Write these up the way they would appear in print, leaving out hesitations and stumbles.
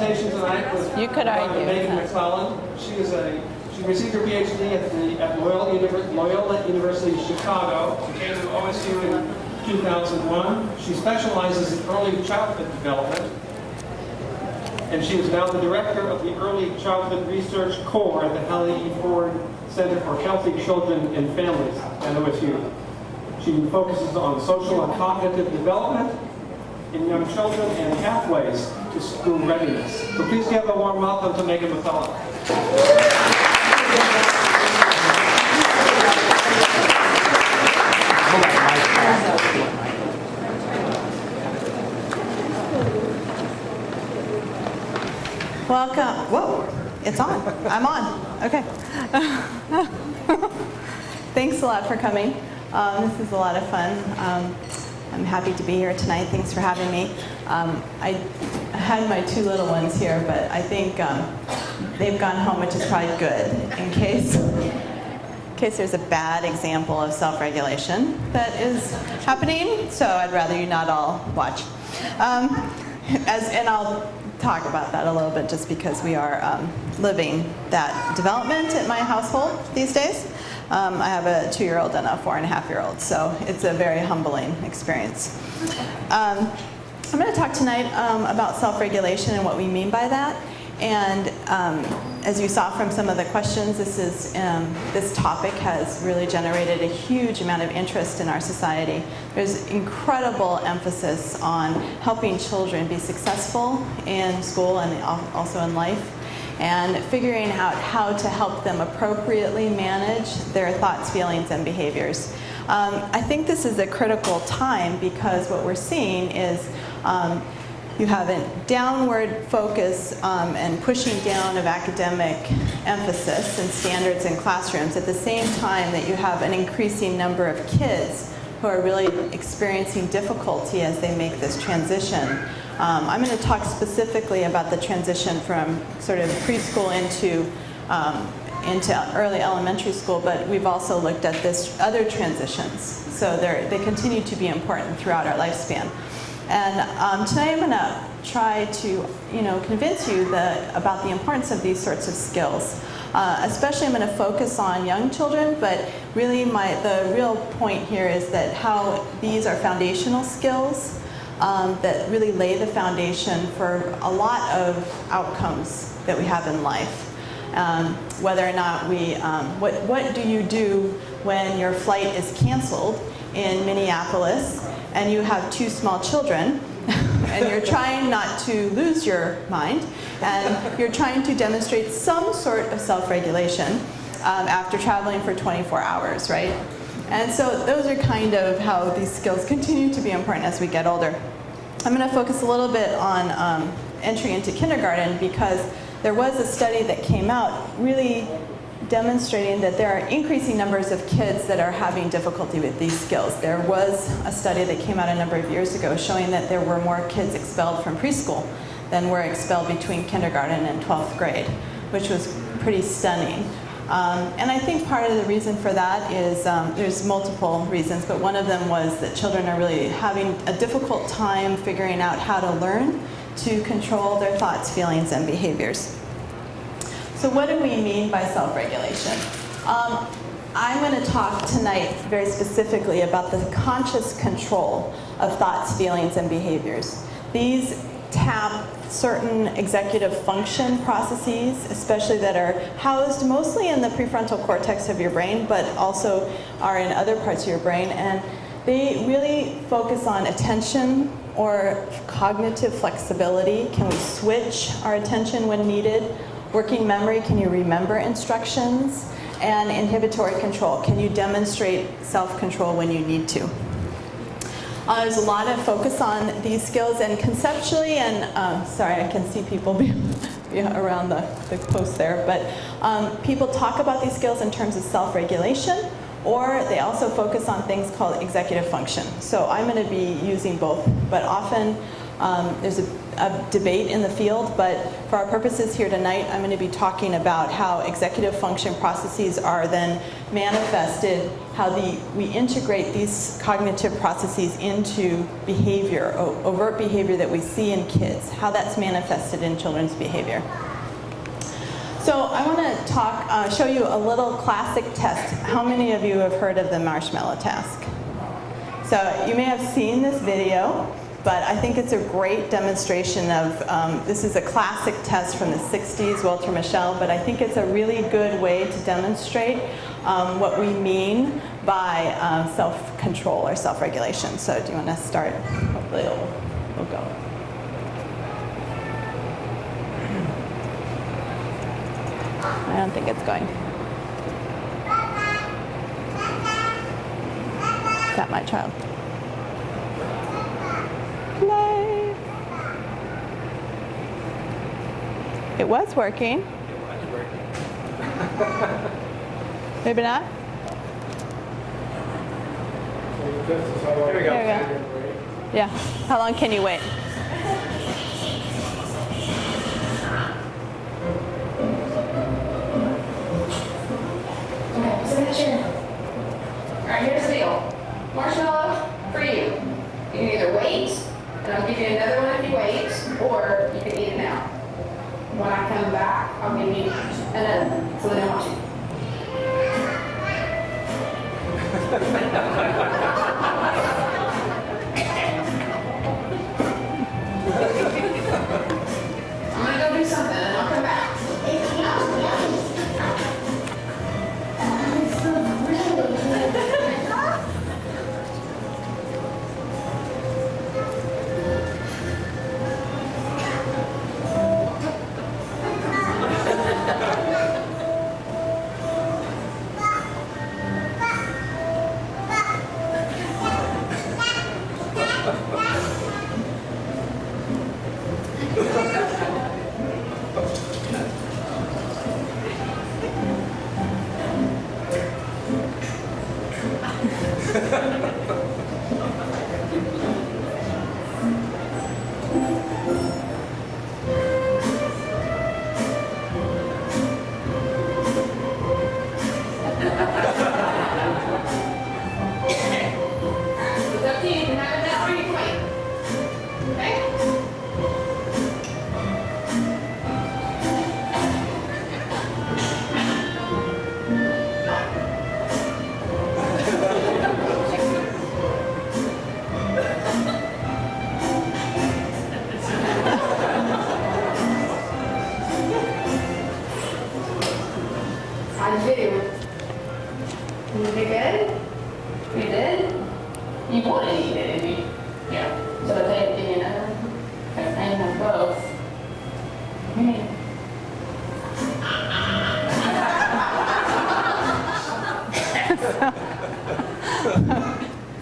presentation tonight was Dr. Megan McClelland. She received her PhD at Loyola University Chicago. She came to OSU in 2001. She specializes in early childhood development. And she is now the director of the Early Childhood Research Core at the Hallie E. Center for Healthy Children and Families at OSU. She focuses on social and cognitive development in young children and pathways to school readiness. So please give a warm welcome to Megan McClelland. Welcome. Whoa, it's on. I'm on. Okay. Thanks a lot for coming. This is a lot of fun. I'm happy to be here tonight. Thanks for having me. I had my two little ones here, but I think they've gone home, which is probably good in case there's a bad example of self-regulation that is happening. So I'd rather you not all watch. And I'll talk about that a little bit just because we are living that development at my household these days. I have a 2-year-old and a 4.5-year-old, so it's a very humbling experience. I'm going to talk tonight about self-regulation and what we mean by that. And as you saw from some of the questions, this topic has really generated a huge amount of interest in our society. There's incredible emphasis on helping children be successful in school and also in life, and figuring out how to help them appropriately manage their thoughts, feelings, and behaviors. I think this is a critical time because what we're seeing is you have a downward focus and pushing down of academic emphasis and standards in classrooms at the same time that you have an increasing number of kids who are really experiencing difficulty as they make this transition. I'm going to talk specifically about the transition from sort of preschool into early elementary school, but we've also looked at this other transitions. So they continue to be important throughout our lifespan. And tonight I'm going to try to, convince you about the importance of these sorts of skills. Especially I'm going to focus on young children, but really the real point here is that how these are foundational skills that really lay the foundation for a lot of outcomes that we have in life. Whether or not what do you do when your flight is canceled in Minneapolis and you have 2 small children and you're trying not to lose your mind and you're trying to demonstrate some sort of self-regulation after traveling for 24 hours, right? And so those are kind of how these skills continue to be important as we get older. I'm going to focus a little bit on entry into kindergarten because there was a study that came out really demonstrating that there are increasing numbers of kids that are having difficulty with these skills. There was a study that came out a number of years ago showing that there were more kids expelled from preschool than were expelled between kindergarten and 12th grade, which was pretty stunning. And I think part of the reason for that is there's multiple reasons, but one of them was that children are really having a difficult time figuring out how to learn to control their thoughts, feelings, and behaviors. So what do we mean by self-regulation? I'm going to talk tonight very specifically about the conscious control of thoughts, feelings, and behaviors. These tap certain executive function processes, especially that are housed mostly in the prefrontal cortex of your brain, but also are in other parts of your brain. And they really focus on attention or cognitive flexibility. Can we switch our attention when needed? Working memory, can you remember instructions? And inhibitory control, can you demonstrate self-control when you need to? There's a lot of focus on these skills, and conceptually, and sorry, I can see people around the post there, but people talk about these skills in terms of self-regulation, or they also focus on things called executive function. So I'm going to be using both, but often there's a debate in the field, but for our purposes here tonight, I'm going to be talking about how executive function processes are then manifested, how we integrate these cognitive processes into behavior, overt behavior that we see in kids, how that's manifested in children's behavior. So I want to show you a little classic test. How many of you have heard of the marshmallow task? So you may have seen this video, but I think it's a great demonstration of, this is a classic test from the 60s, Walter Mischel, but I think it's a really good way to demonstrate what we mean by self-control or self-regulation. So do you want to start? Hopefully we'll go. I don't think it's going. Is that my child? Play. It was working. Maybe not? There we go. There we go. Yeah. How long can you wait? All right, here's the deal. Marshmallow for you. You can either wait, and I'll give you another one if you wait, or you can eat it now. When I come back, I'll give you another, so then I want you. I'm gonna go do something, and I'll come back.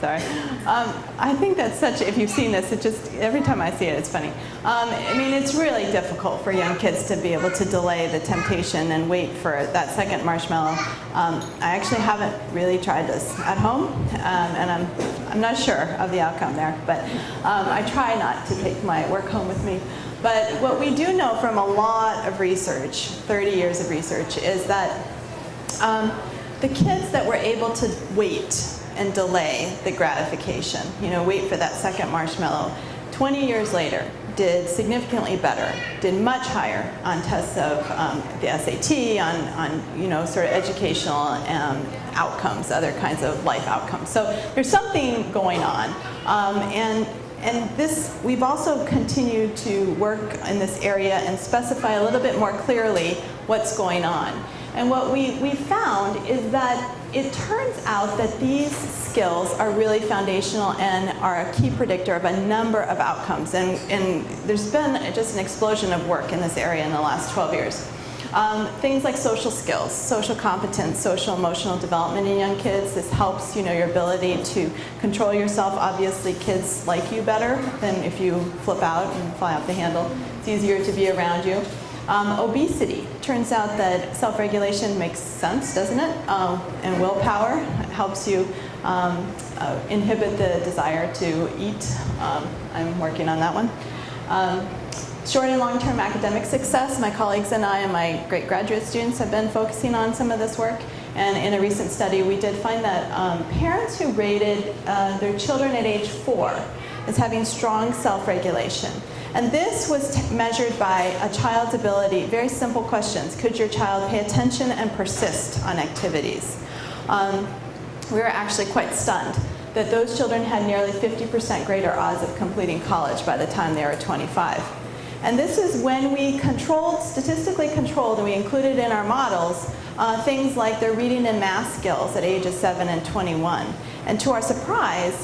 Sorry. I think that's such, if you've seen this, it just, every time I see it, it's funny. I mean, it's really difficult for young kids to be able to delay the temptation and wait for that second marshmallow. I actually haven't really tried this at home, and I'm not sure of the outcome there, but I try not to take my work home with me. But what we do know from a lot of research, 30 years of research, is that the kids that were able to wait and delay the gratification, wait for that second marshmallow, 20 years later did significantly better, did much higher on tests of the SAT, on sort of educational outcomes, other kinds of life outcomes. So there's something going on. And this, we've also continued to work in this area and specify a little bit more clearly what's going on. And what we found is that it turns out that these skills are really foundational and are a key predictor of a number of outcomes. And there's been just an explosion of work in this area in the last 12 years. Things like social skills, social competence, social emotional development in young kids. This helps, your ability to control yourself. Obviously, kids like you better than if you flip out and fly off the handle. It's easier to be around you. Obesity. Turns out that self-regulation makes sense, doesn't it? And willpower helps you inhibit the desire to eat. I'm working on that one. Short and long-term academic success, my colleagues and I and my great graduate students have been focusing on some of this work. And in a recent study, we did find that parents who rated their children at age 4 as having strong self-regulation. And this was measured by a child's ability, very simple questions. Could your child pay attention and persist on activities? We were actually quite stunned that those children had nearly 50% greater odds of completing college by the time they were 25. And this is when we statistically controlled, and we included in our models, things like their reading and math skills at ages 7 and 21. And to our surprise,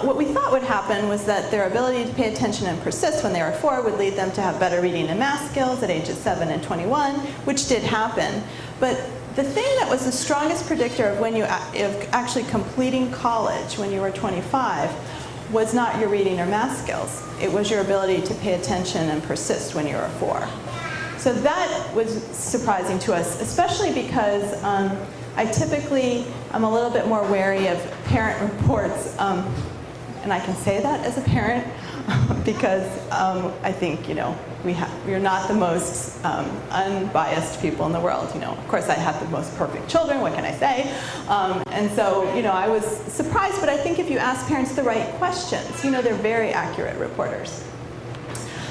what we thought would happen was that their ability to pay attention and persist when they were 4 would lead them to have better reading and math skills at ages 7 and 21, which did happen. But the thing that was the strongest predictor of when of actually completing college when you were 25 was not your reading or math skills. It was your ability to pay attention and persist when you were 4. So that was surprising to us, especially because I typically am a little bit more wary of parent reports, and I can say that as a parent because I think we're not the most unbiased people in the world. Of course, I have the most perfect children. What can I say? And so I was surprised. But I think if you ask parents the right questions, they're very accurate reporters.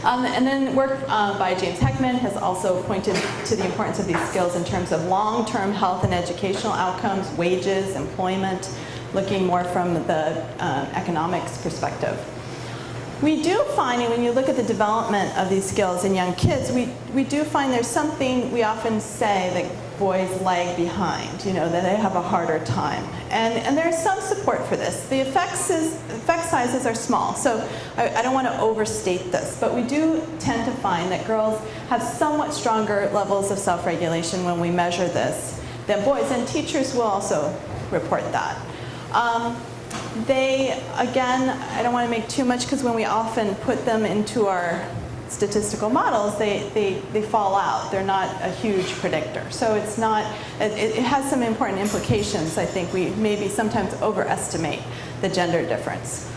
And then work by James Heckman has also pointed to the importance of these skills in terms of long-term health and educational outcomes, wages, employment, looking more from the economics perspective. We do find, and when you look at the development of these skills in young kids, we do find there's something we often say that boys lag behind, that they have a harder time. And there's some support for this. The effect sizes are small, so I don't want to overstate this, but we do tend to find that girls have somewhat stronger levels of self-regulation when we measure this than boys, and teachers will also report that. Again, I don't want to make too much because when we often put them into our statistical models, they fall out. They're not a huge predictor. So it has some important implications. I think we maybe sometimes overestimate the gender difference.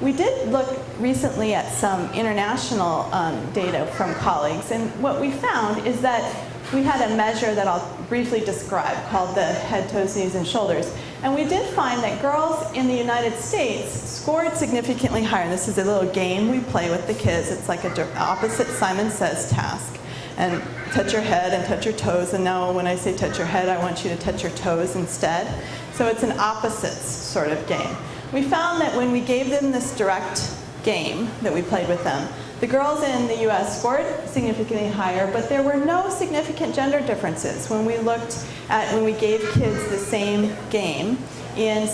We did look recently at some international data from colleagues, and what we found is that we had a measure that I'll briefly describe called the head, toes, knees, and shoulders. And we did find that girls in the United States scored significantly higher. This is a little game we play with the kids. It's like an opposite Simon Says task. And touch your head and touch your toes. And now when I say touch your head, I want you to touch your toes instead. So it's an opposites sort of game. We found that when we gave them this direct game that we played with them, the girls in the US scored significantly higher, but there were no significant gender differences when we looked at when we gave kids the same game in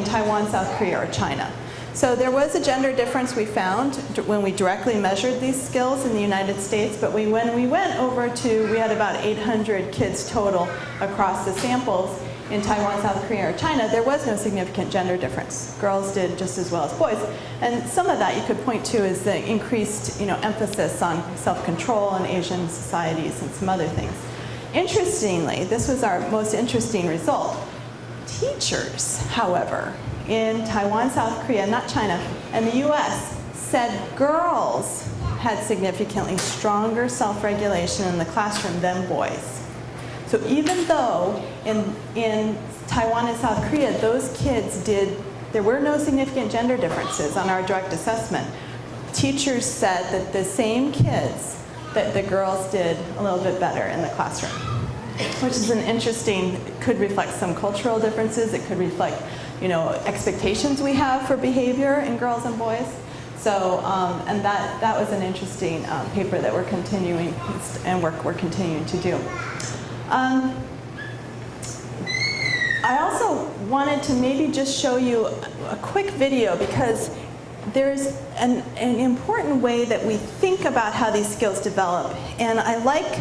Taiwan, South Korea, or China. So there was a gender difference we found when we directly measured these skills in the United States, but when we went over we had about 800 kids total across the samples. In Taiwan, South Korea, or China, there was no significant gender difference. Girls did just as well as boys. And some of that you could point to is the increased emphasis on self-control in Asian societies and some other things. Interestingly, this was our most interesting result. Teachers, however, in Taiwan, South Korea, not China, and the US said girls had significantly stronger self-regulation in the classroom than boys. So even though in Taiwan and South Korea, those kids there were no significant gender differences on our direct assessment, teachers said that the same kids, that the girls did a little bit better in the classroom, which is could reflect some cultural differences. It could reflect, expectations we have for behavior in girls and boys. So, and that was an interesting paper that we're continuing and work we're continuing to do. I also wanted to maybe just show you a quick video because there's an important way that we think about how these skills develop. And I like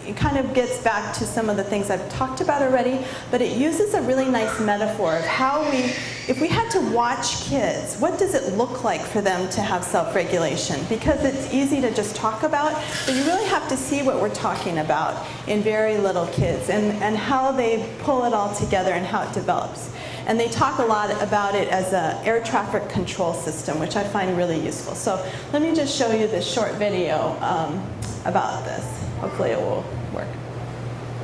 it kind of gets back to some of the things I've talked about already, but it uses a really nice metaphor of how if we had to watch kids, what does it look like for them to have self-regulation? Because it's easy to just talk about, but you really have to see what we're talking about in very little kids and how they pull it all together and how it develops. And they talk a lot about it as an air traffic control system, which I find really useful. So let me just show you this short video about this. Hopefully it will work.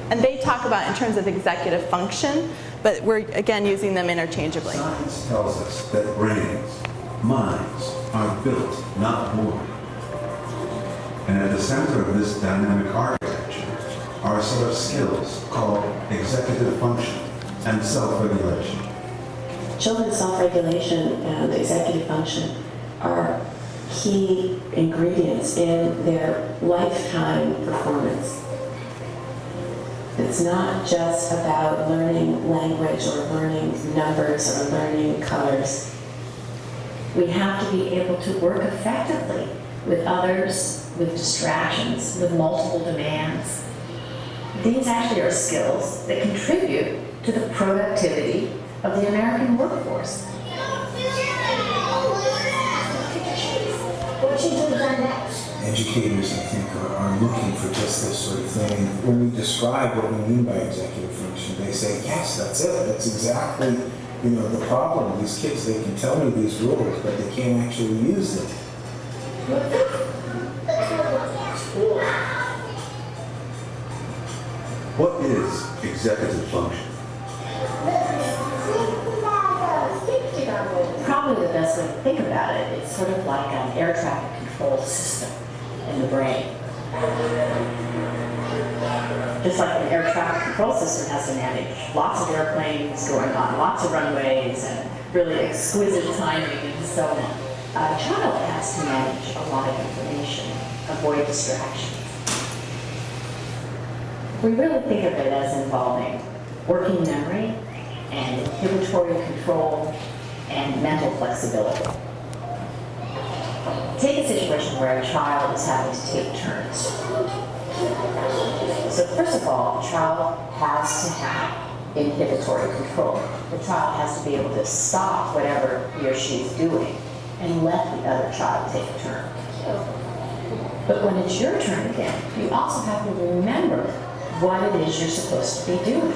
And they talk about in terms of executive function, but we're again using them interchangeably. Science tells us that brains, minds, are built, not born. And at the center of this dynamic architecture are a set of skills called executive function and self-regulation. Children's self-regulation and executive function are key ingredients in their lifetime performance. It's not just about learning language or learning numbers or learning colors. We have to be able to work effectively with others, with distractions, with multiple demands. These actually are skills that contribute to the productivity of the American workforce. What should we do next? Educators, I think, are looking for just this sort of thing. When we describe what we mean by executive function, they say, yes, that's it. That's exactly, the problem. These kids, they can tell me these rules, but they can't actually use them. What is executive function? Probably the best way to think about it, it's sort of like an air traffic control system in the brain. Just like an air traffic control system has to manage lots of airplanes going on, lots of runways, and really exquisite timing and so on. A child has to manage a lot of information, avoid distractions. We really think of it as involving working memory and inhibitory control and mental flexibility. Take a situation where a child is having to take turns. So first of all, the child has to have inhibitory control. The child has to be able to stop whatever he or she is doing and let the other child take a turn. But when it's your turn again, you also have to remember what it is you're supposed to be doing.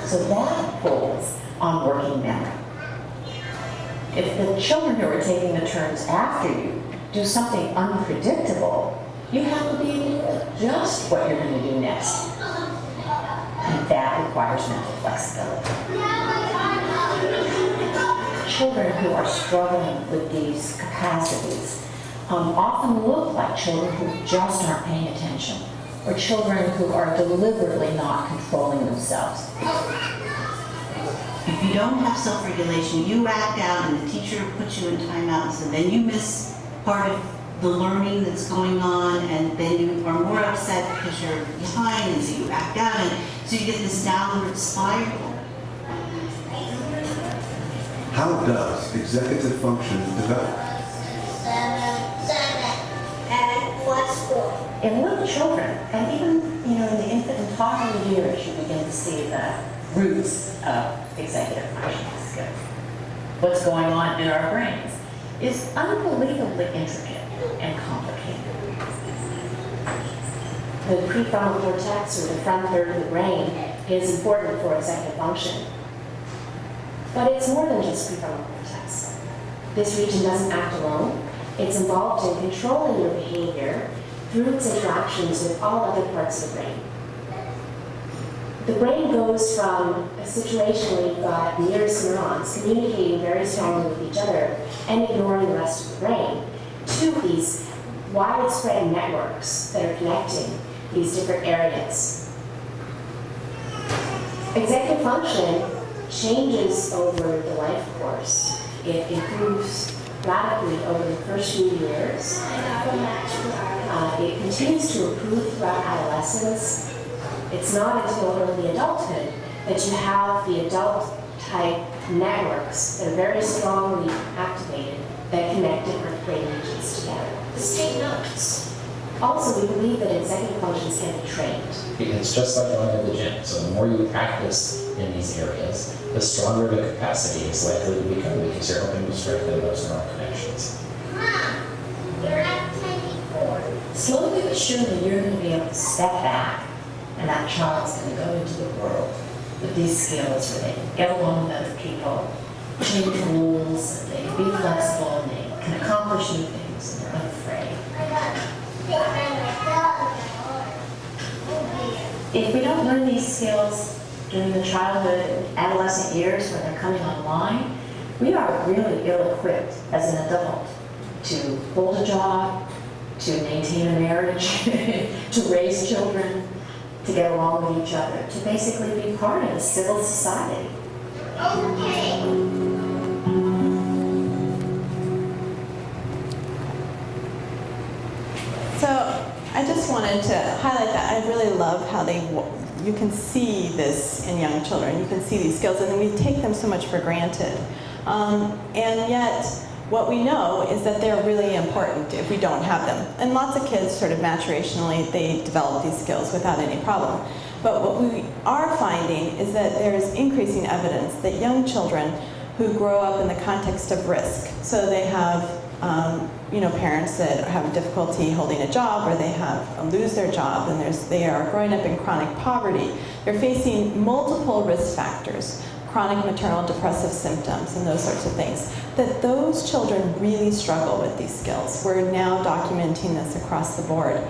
So that pulls on working memory. If the children who are taking the turns after you do something unpredictable, you have to be able to adjust what you're going to do next. And that requires mental flexibility. Children who are struggling with these capacities often look like children who just aren't paying attention, or children who are deliberately not controlling themselves. If you don't have self-regulation, you act out and the teacher puts you in timeouts, and then you miss part of the learning that's going on, and then you are more upset because you're behind, and so you act out, and so you get this downward spiral. How does executive function develop? And what's for? In little children, and even in the infant and toddler years, you begin to see the roots of executive functional skills. What's going on in our brains is unbelievably intricate and complicated. The prefrontal cortex, or the front third of the brain, is important for executive function. But it's more than just prefrontal cortex. This region doesn't act alone. It's involved in controlling your behavior through its interactions with all other parts of the brain. The brain goes from a situation where you've got nearest neurons communicating very strongly with each other and ignoring the rest of the brain, to these widespread networks that are connecting these different areas. Executive function changes over the life course. It improves radically over the first few years. It continues to improve throughout adolescence. It's not until early adulthood that you have the adult-type networks that are very strongly activated that connect different brain regions together. Let's take notes. Also, we believe that executive functions can be trained. It's just like going to the gym. So the more you practice in these areas, the stronger the capacity is likely to become because you're hoping to strengthen those neural connections. Mom, you're at 94. Slowly but surely, you're going to be able to step back And that child's going to go into the world with these skills where they can get along with other people, change rules, and they can be flexible, and they can accomplish new things, and they're unafraid. If we don't learn these skills during the childhood and adolescent years when they're coming online, we are really ill-equipped as an adult to hold a job, to maintain a marriage, to raise children, to get along with each other, to basically be part of a civil society. So I just wanted to highlight that. I really love how you can see this in young children. You can see these skills, and we take them so much for granted. And yet, what we know is that they're really important if we don't have them. And lots of kids, sort of maturationally, they develop these skills without any problem. But what we are finding is that there's increasing evidence that young children who grow up in the context of risk, so they have parents that have difficulty holding a job, or they lose their job, and they are growing up in chronic poverty. They're facing multiple risk factors, chronic maternal depressive symptoms, and those sorts of things, that those children really struggle with these skills. We're now documenting this across the board,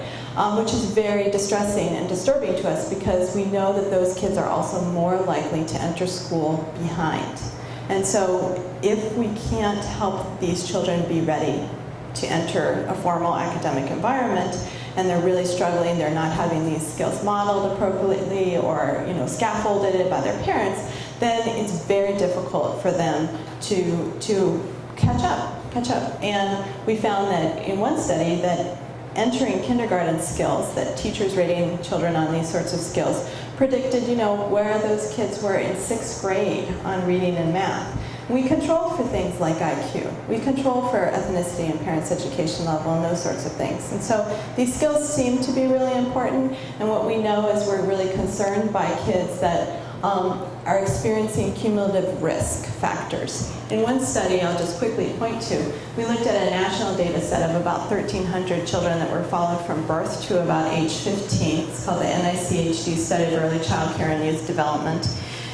which is very distressing and disturbing to us, because we know that those kids are also more likely to enter school behind. And so if we can't help these children be ready to enter a formal academic environment, and they're really struggling, they're not having these skills modeled appropriately or scaffolded by their parents, then it's very difficult for them to catch up. And we found that in one study that entering kindergarten skills, that teachers rating children on these sorts of skills predicted, where those kids were in 6th grade on reading and math. We control for things like IQ. We control for ethnicity and parents' education level and those sorts of things. And so these skills seem to be really important, and what we know is we're really concerned by kids that are experiencing cumulative risk factors. In one study I'll just quickly point to, we looked at a national data set of about 1,300 children that were followed from birth to about age 15. It's called the NICHD Study of Early Child Care and Youth Development.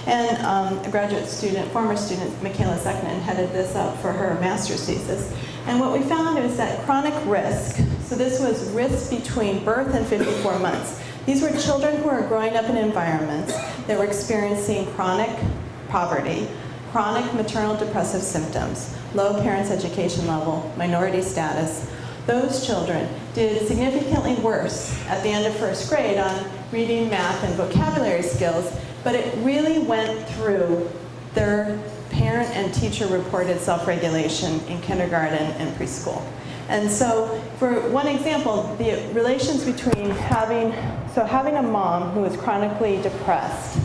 And a graduate student, former student, McClelland, headed this up for her master's thesis. And what we found is that chronic risk, so this was risk between birth and 54 months. These were children who were growing up in environments that were experiencing chronic poverty, chronic maternal depressive symptoms, low parents' education level, minority status. Those children did significantly worse at the end of 1st grade on reading, math, and vocabulary skills, but it really went through their parent and teacher reported self-regulation in kindergarten and preschool. And so, for one example, the relations between having a mom who was chronically depressed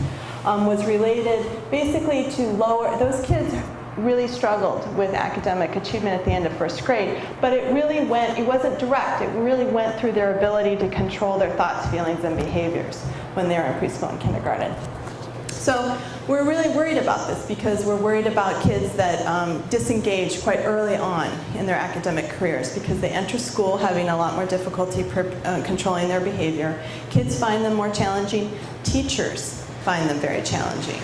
was related basically to those kids really struggled with academic achievement at the end of 1st grade, but it wasn't direct, it really went through their ability to control their thoughts, feelings, and behaviors when they were in preschool and kindergarten. So we're really worried about this, because we're worried about kids that disengage quite early on in their academic careers, because they enter school having a lot more difficulty controlling their behavior. Kids find them more challenging. Teachers find them very challenging.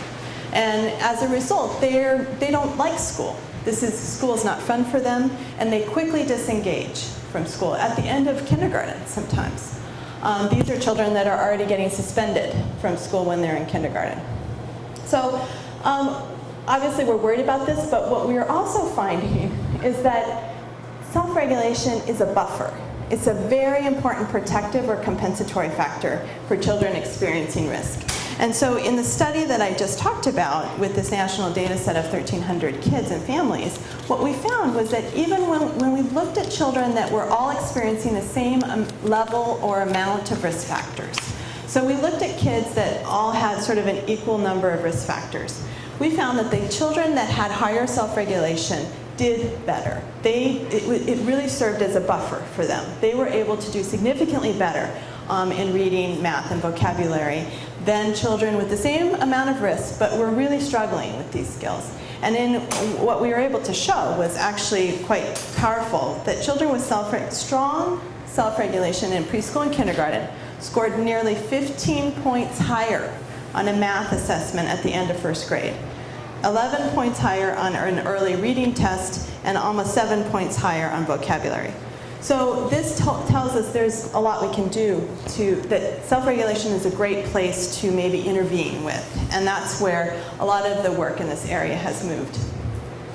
And as a result, they don't like school. School is not fun for them, and they quickly disengage from school at the end of kindergarten sometimes. These are children that are already getting suspended from school when they're in kindergarten. So obviously we're worried about this, but what we are also finding is that self-regulation is a buffer. It's a very important protective or compensatory factor for children experiencing risk. And so in the study that I just talked about with this national data set of 1,300 kids and families, what we found was that even when we looked at children that were all experiencing the same level or amount of risk factors, so we looked at kids that all had sort of an equal number of risk factors, we found that the children that had higher self-regulation did better. It really served as a buffer for them. They were able to do significantly better in reading, math, and vocabulary than children with the same amount of risk, but were really struggling with these skills. And what we were able to show was actually quite powerful, that children with strong self-regulation in preschool and kindergarten scored nearly 15 points higher on a math assessment at the end of first grade, 11 points higher on an early reading test, and almost 7 points higher on vocabulary. So this tells us there's a lot we can do that self-regulation is a great place to maybe intervene with, and that's where a lot of the work in this area has moved.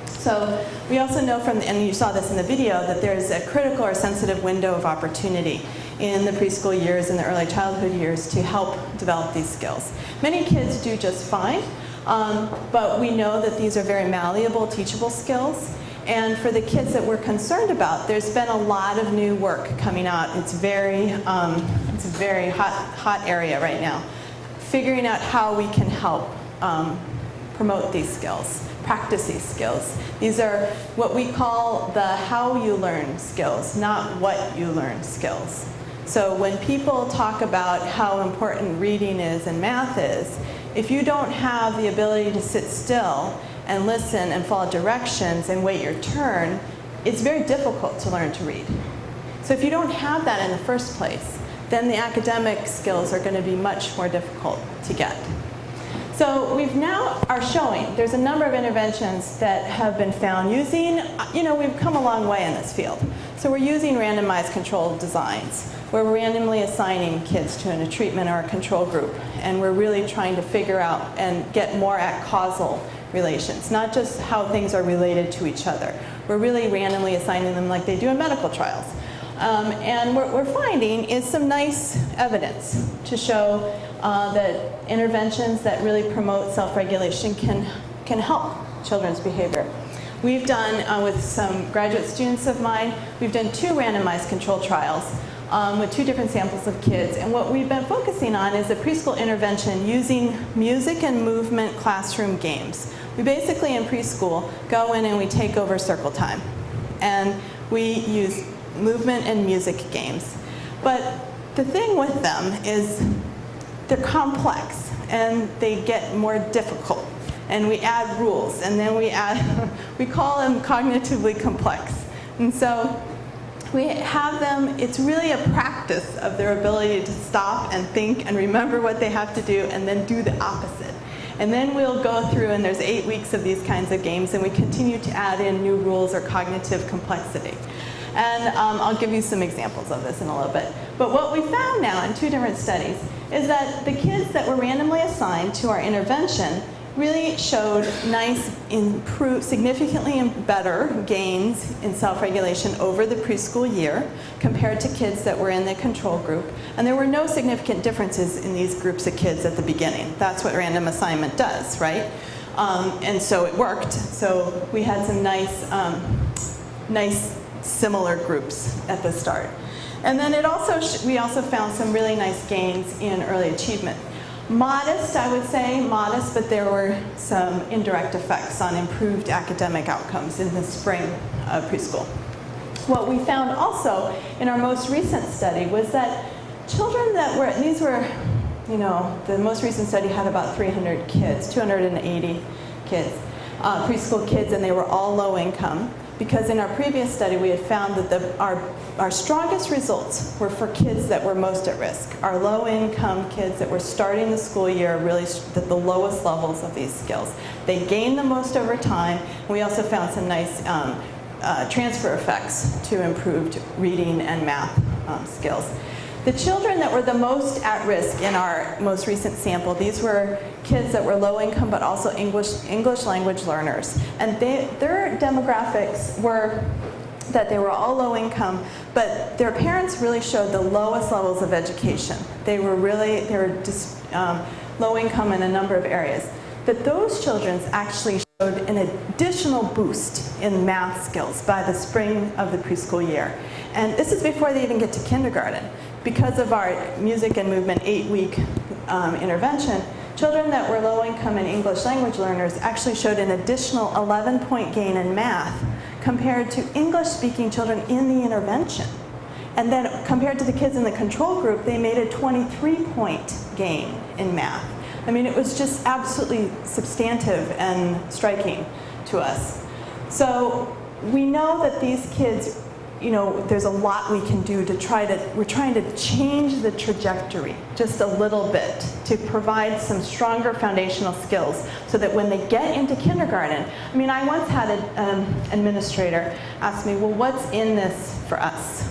So we also know and you saw this in the video, that there's a critical or sensitive window of opportunity in the preschool years and the early childhood years to help develop these skills. Many kids do just fine, but we know that these are very malleable, teachable skills. And for the kids that we're concerned about, there's been a lot of new work coming out. It's a very hot area right now. Figuring out how we can help promote these skills, practice these skills. These are what we call the how you learn skills, not what you learn skills. So when people talk about how important reading is and math is, if you don't have the ability to sit still and listen and follow directions and wait your turn, it's very difficult to learn to read. So if you don't have that in the first place, then the academic skills are going to be much more difficult to get. So we've now are showing there's a number of interventions that have been found using, we've come a long way in this field. So we're using randomized controlled designs, where we're randomly assigning kids to a treatment or a control group, and we're really trying to figure out and get more at causal relations, not just how things are related to each other. We're really randomly assigning them like they do in medical trials. And what we're finding is some nice evidence to show that interventions that really promote self-regulation can help children's behavior. We've done, with some graduate students of mine, we've done 2 randomized control trials with 2 different samples of kids. And what we've been focusing on is a preschool intervention using music and movement classroom games. We basically, in preschool, go in and we take over circle time. And we use movement and music games. But the thing with them is they're complex and they get more difficult. And we add rules, and then we call them cognitively complex. And so we have them, it's really a practice of their ability to stop and think and remember what they have to do and then do the opposite. And then we'll go through, and there's 8 weeks of these kinds of games, and we continue to add in new rules or cognitive complexity. And I'll give you some examples of this in a little bit. But what we found now in 2 different studies is that the kids that were randomly assigned to our intervention really showed nice, significantly better gains in self-regulation over the preschool year compared to kids that were in the control group. And there were no significant differences in these groups of kids at the beginning. That's what random assignment does, right? And so it worked. So we had some nice similar groups at the start. And then we also found some really nice gains in early achievement. Modest, I would say, modest, but there were some indirect effects on improved academic outcomes in the spring of preschool. What we found also in our most recent study was that children that were, the most recent study had about 300 kids, 280 kids, preschool kids, and they were all low income. Because in our previous study, we had found that our strongest results were for kids that were most at risk. Our low-income kids that were starting the school year really at the lowest levels of these skills. They gained the most over time. And we also found some nice transfer effects to improved reading and math skills. The children that were the most at risk in our most recent sample, these were kids that were low income but also English language learners. And their demographics were that they were all low income, but their parents really showed the lowest levels of education. They were just low income in a number of areas. But those children actually showed an additional boost in math skills by the spring of the preschool year. And this is before they even get to kindergarten. Because of our music and movement 8-week intervention, children that were low income and English language learners actually showed an additional 11-point gain in math compared to English-speaking children in the intervention. And then compared to the kids in the control group, they made a 23-point gain in math. I mean, it was just absolutely substantive and striking to us. So we know that these kids there's a lot we can do we're trying to change the trajectory just a little bit to provide some stronger foundational skills so that when they get into kindergarten, I once had an administrator ask me, well, what's in this for us?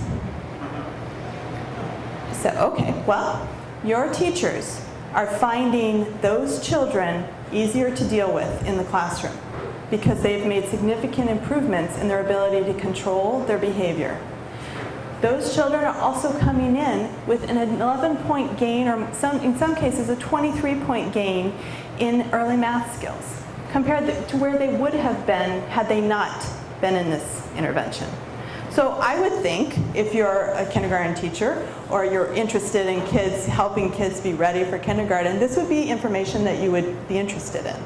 I said, okay, well, your teachers are finding those children easier to deal with in the classroom, because they've made significant improvements in their ability to control their behavior. Those children are also coming in with an 11-point gain, or in some cases a 23-point gain in early math skills, compared to where they would have been had they not been in this intervention. So I would think if you're a kindergarten teacher or you're interested in kids, helping kids be ready for kindergarten, this would be information that you would be interested in,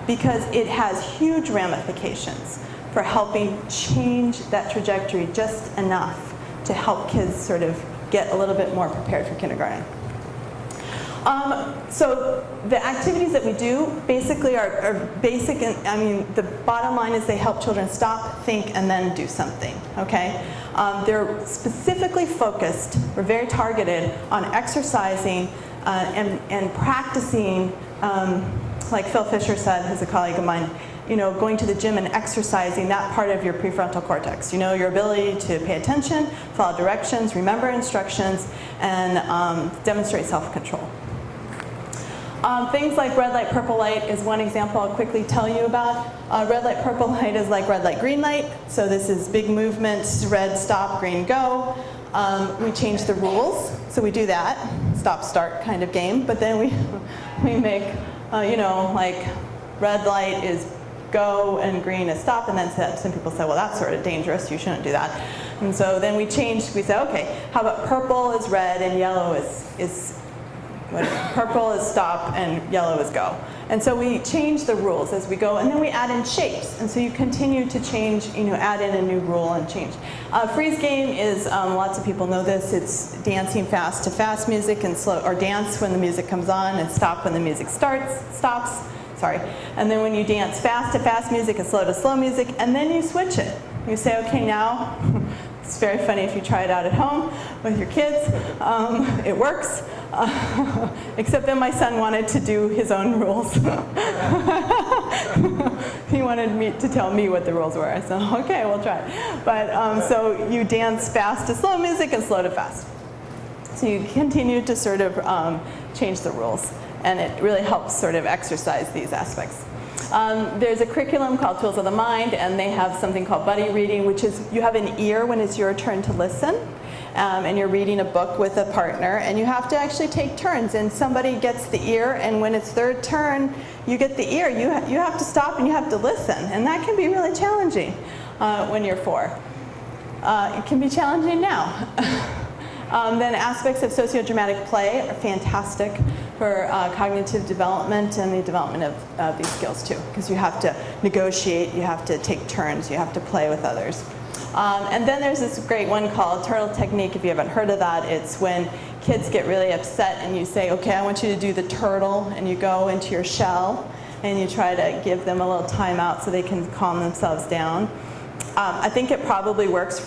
because it has huge ramifications for helping change that trajectory just enough to help kids sort of get a little bit more prepared for kindergarten. So the activities that we do basically are basic, and the bottom line is they help children stop, think, and then do something, okay? They're specifically focused, or very targeted, on exercising and practicing, like Phil Fisher said, who's a colleague of mine, going to the gym and exercising that part of your prefrontal cortex. Your ability to pay attention, follow directions, remember instructions, and demonstrate self-control. Things like red light, purple light is one example I'll quickly tell you about. Red light, purple light is like red light, green light. So this is big movements, red, stop, green, go. We change the rules, so we do that, stop, start kind of game. But then we make, like red light is go and green is stop, and then some people say, well, that's sort of dangerous, you shouldn't do that. And so then we say, okay, how about purple is red and yellow is purple is stop and yellow is go. And so we change the rules as we go, and then we add in shapes. And so you continue to change, add in a new rule and change. Freeze game is, lots of people know this, it's dancing fast to fast music and slow, or dance when the music comes on and stop when the music stops. And then when you dance fast to fast music and slow to slow music, and then you switch it. You say, okay, now, it's very funny if you try it out at home with your kids. It works, except that my son wanted to do his own rules. He wanted me to tell me what the rules were. I said, okay, we'll try it. But so you dance fast to slow music and slow to fast. So you continue to sort of change the rules. And it really helps sort of exercise these aspects. There's a curriculum called Tools of the Mind, and they have something called buddy reading, which is you have an ear when it's your turn to listen, and you're reading a book with a partner, and you have to actually take turns, and somebody gets the ear, and when it's their turn, you get the ear. You have to stop and you have to listen, and that can be really challenging when you're 4. It can be challenging now. Then aspects of sociodramatic play are fantastic for cognitive development and the development of these skills too, because you have to negotiate, you have to take turns, you have to play with others. And then there's this great one called turtle technique. If you haven't heard of that, it's when kids get really upset and you say, okay, I want you to do the turtle, and you go into your shell and you try to give them a little time out so they can calm themselves down. I think it probably works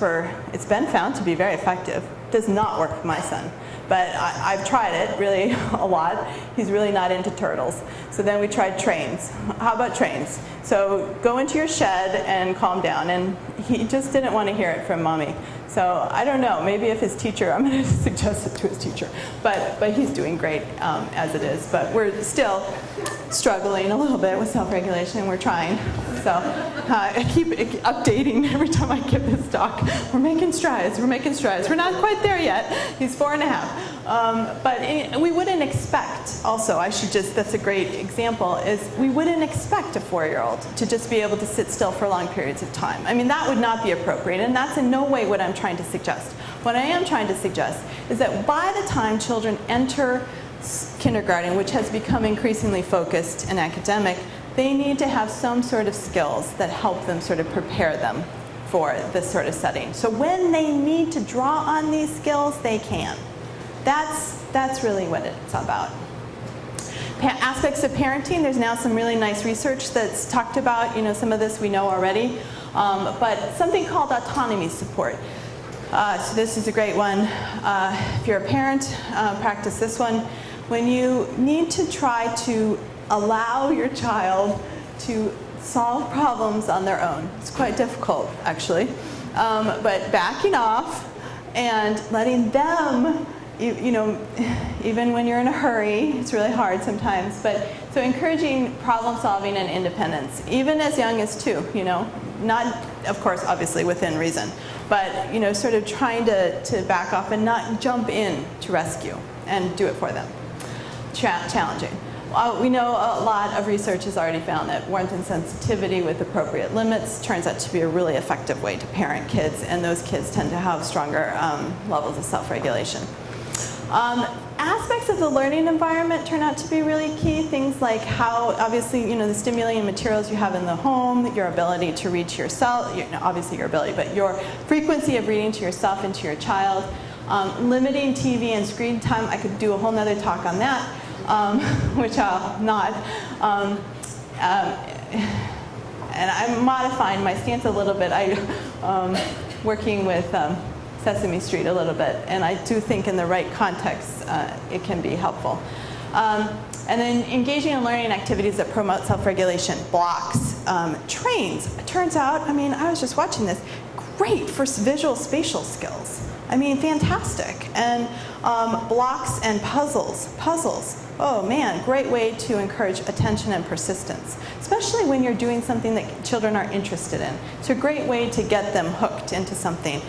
it's been found to be very effective. Does not work with my son, but I've tried it really a lot. He's really not into turtles. So then we tried trains. How about trains? So go into your shed and calm down, and he just didn't want to hear it from mommy. So I don't know, maybe if his teacher, I'm going to suggest it to his teacher, but he's doing great as it is. But we're still struggling a little bit with self-regulation, and we're trying. So I keep updating every time I give this talk. We're making strides, we're making strides. We're not quite there yet. He's 4.5. But we wouldn't expect, also, that's a great example, is we wouldn't expect a 4-year-old to just be able to sit still for long periods of time. I mean, that would not be appropriate, and that's in no way what I'm trying to suggest. What I am trying to suggest is that by the time children enter kindergarten, which has become increasingly focused and academic, they need to have some sort of skills that help them sort of prepare them for this sort of setting. So when they need to draw on these skills, they can. That's really what it's about. Aspects of parenting, there's now some really nice research that's talked about, some of this we know already. but something called autonomy support. So this is a great one. If you're a parent, practice this one. When you need to try to allow your child to solve problems on their own. It's quite difficult, actually. But backing off and letting them, you know, even when you're in a hurry, it's really hard sometimes, but so encouraging problem solving and independence, even as young as 2, you know, not, of course, obviously within reason, but, you know, sort of trying to back off and not jump in to rescue and do it for them. Challenging. We know a lot of research has already found that warmth and sensitivity with appropriate limits turns out to be a really effective way to parent kids, and those kids tend to have stronger levels of self-regulation. Aspects of the learning environment turn out to be really key. Things like how, obviously, you know, the stimulating materials you have in the home, your ability to read to yourself, obviously your ability, but your frequency of reading to yourself and to your child. Limiting TV and screen time, I could do a whole nother talk on that, which I'll not. And I'm modifying my stance a little bit. I'm working with Sesame Street a little bit, and I do think in the right context it can be helpful. And then engaging in learning activities that promote self-regulation, blocks, trains. It turns out, I mean, I was just watching this, great for visual spatial skills. I mean, fantastic. And blocks and puzzles. Oh man, great way to encourage attention and persistence, especially when you're doing something that children are interested in. It's a great way to get them hooked into something.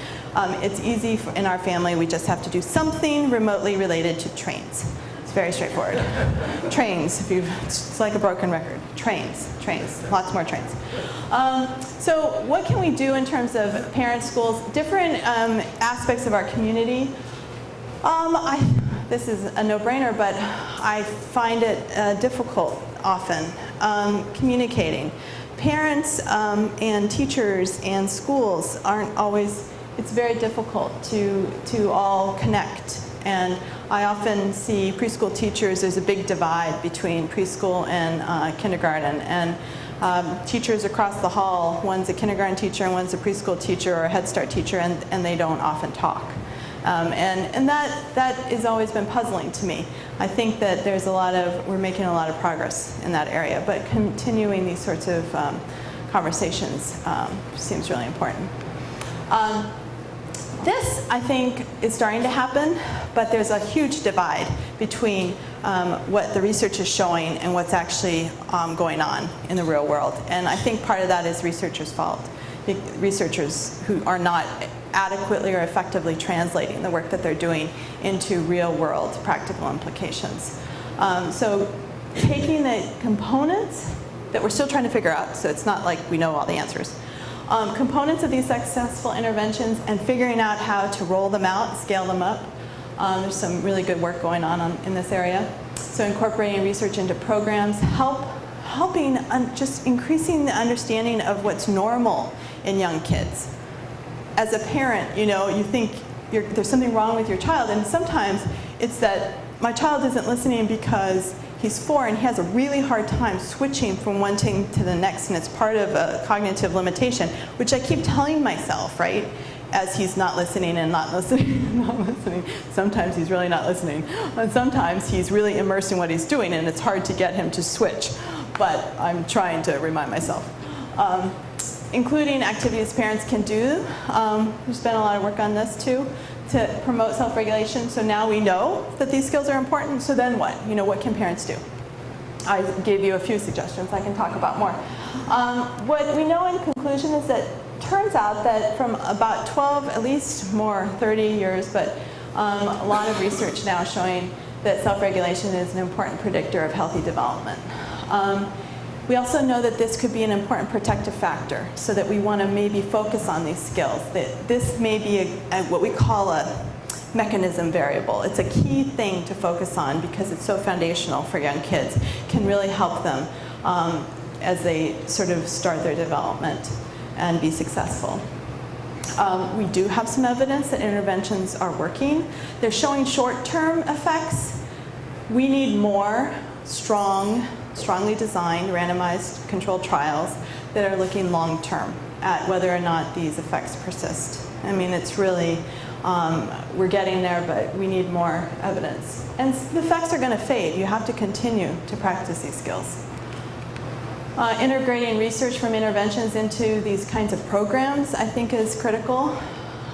It's easy in our family. We just have to do something remotely related to trains. It's very straightforward. Trains, it's like a broken record. Trains, lots more trains. So what can we do in terms of parents, schools, different aspects of our community? This is a no-brainer, but I find it difficult often, communicating. Parents and teachers and schools aren't always, it's very difficult to all connect. And I often see preschool teachers, there's a big divide between preschool and kindergarten. And teachers across the hall, one's a kindergarten teacher and one's a preschool teacher or a Head Start teacher, and they don't often talk. And that has always been puzzling to me. I think that we're making a lot of progress in that area, but continuing these sorts of conversations seems really important. This, I think, is starting to happen, but there's a huge divide between what the research is showing and what's actually going on in the real world. And I think part of that is researchers' fault. Researchers who are not adequately or effectively translating the work that they're doing into real-world practical implications. So taking the components that we're still trying to figure out, so it's not like we know all the answers, components of these successful interventions and figuring out how to roll them out, scale them up. There's some really good work going on in this area. So incorporating research into programs, helping just increasing the understanding of what's normal in young kids. As a parent, you think there's something wrong with your child, and sometimes it's that my child isn't listening because he's 4 and he has a really hard time switching from one thing to the next, and it's part of a cognitive limitation, which I keep telling myself, right? As he's not listening and not listening and not listening. Sometimes he's really not listening. And sometimes he's really immersed in what he's doing, and it's hard to get him to switch. But I'm trying to remind myself. Including activities parents can do. We've spent a lot of work on this too, to promote self-regulation. So now we know that these skills are important, so then what? What can parents do? I gave you a few suggestions. I can talk about more. What we know in conclusion is that it turns out that from about 12, at least more, 30 years, but a lot of research now showing that self-regulation is an important predictor of healthy development. We also know that this could be an important protective factor, so that we want to maybe focus on these skills. That this may be what we call a mechanism variable. It's a key thing to focus on because it's so foundational for young kids. Can really help them as they sort of start their development and be successful. We do have some evidence that interventions are working. They're showing short-term effects. We need more strongly designed, randomized controlled trials that are looking long-term. at whether or not these effects persist. I mean, it's really, we're getting there, but we need more evidence. And the effects are going to fade. You have to continue to practice these skills. Integrating research from interventions into these kinds of programs, I think, is critical.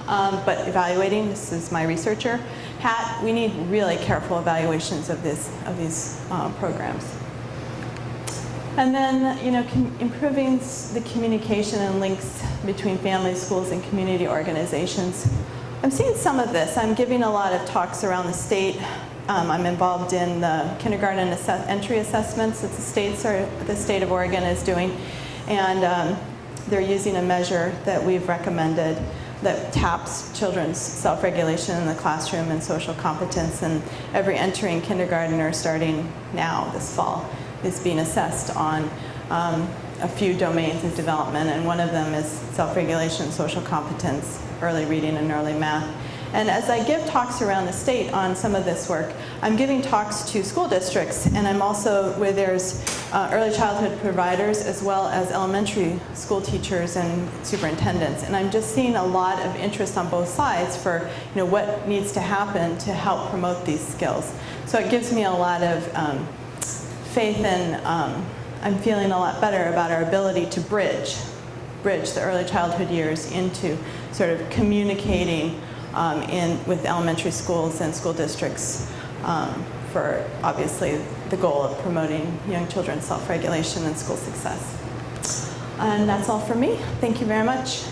But evaluating, this is my researcher hat, we need really careful evaluations of these programs. And then, improving the communication and links between families, schools, and community organizations. I'm seeing some of this. I'm giving a lot of talks around the state. I'm involved in the kindergarten entry assessments that the state of Oregon is doing. And they're using a measure that we've recommended that taps children's self-regulation in the classroom and social competence. And every entering kindergartner starting now this fall is being assessed on a few domains of development, and one of them is self-regulation, social competence, early reading, and early math. And as I give talks around the state on some of this work, I'm giving talks to school districts, and I'm also where there's early childhood providers as well as elementary school teachers and superintendents. And I'm just seeing a lot of interest on both sides for what needs to happen to help promote these skills. So it gives me a lot of faith, and I'm feeling a lot better about our ability to bridge the early childhood years into sort of communicating with elementary schools and school districts for obviously the goal of promoting young children's self-regulation and school success. And that's all for me. Thank you very much.